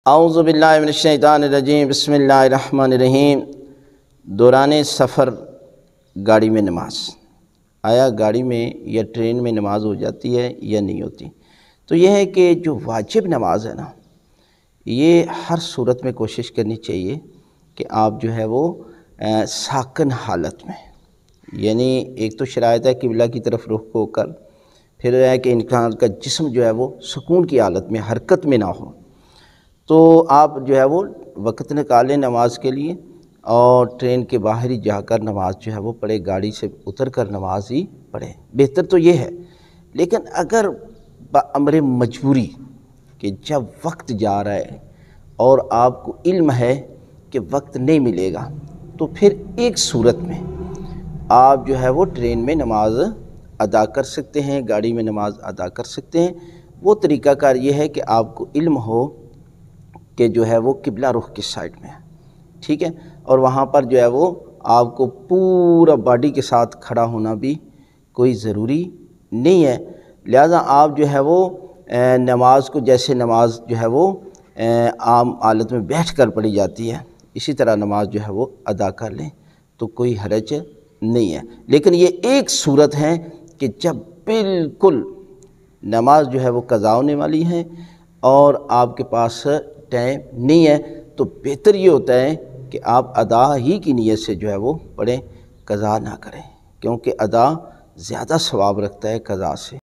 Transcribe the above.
اعوذ باللہ من الشیطان الرجیم، بسم اللہ الرحمن الرحیم۔ دوران سفر گاڑی میں نماز، آیا گاڑی میں یا ٹرین میں نماز ہو جاتی ہے یا نہیں ہوتی؟ تو یہ ہے کہ جو واجب نماز ہے نا، یہ ہر صورت میں کوشش کرنی چاہیے کہ آپ جو ہے وہ ساکن حالت میں، یعنی ایک تو شرائط ہے قبلہ کی طرف رخ ہو کر، پھر ہے کہ انسان کا جسم جو ہے وہ سکون کی حالت میں، حرکت میں نہ ہو، تو آپ جو ہے وہ وقت نکالیں نماز کے لیے، اور ٹرین کے باہر ہی جا کر نماز جو ہے وہ پڑھے، گاڑی سے اتر کر نماز ہی پڑھے، بہتر تو یہ ہے۔ لیکن اگر بامر مجبوری کہ جب وقت جا رہا ہے اور آپ کو علم ہے کہ وقت نہیں ملے گا، تو پھر ایک صورت میں آپ جو ہے وہ ٹرین میں نماز ادا کر سکتے ہیں، گاڑی میں نماز ادا کر سکتے ہیں۔ وہ طریقہ کار یہ ہے کہ آپ کو علم ہو کہ جو ہے وہ قبلہ رخ کی سائڈ میں ہے، ٹھیک ہے، اور وہاں پر جو ہے وہ آپ کو پورا باڈی کے ساتھ کھڑا ہونا بھی کوئی ضروری نہیں ہے، لہذا آپ جو ہے وہ نماز کو، جیسے نماز جو ہے وہ عام حالت میں بیٹھ کر پڑھی جاتی ہے، اسی طرح نماز جو ہے وہ ادا کر لیں تو کوئی حرج نہیں ہے۔ لیکن یہ ایک صورت ہے کہ جب بالکل نماز جو ہے وہ قضا ہونے والی ہے اور آپ کے پاس ٹائم نہیں ہے، تو بہتر یہ ہوتا ہے کہ آپ ادا ہی کی نیت سے جو ہے وہ پڑھیں، قضا نہ کریں، کیونکہ ادا زیادہ ثواب رکھتا ہے قضا سے۔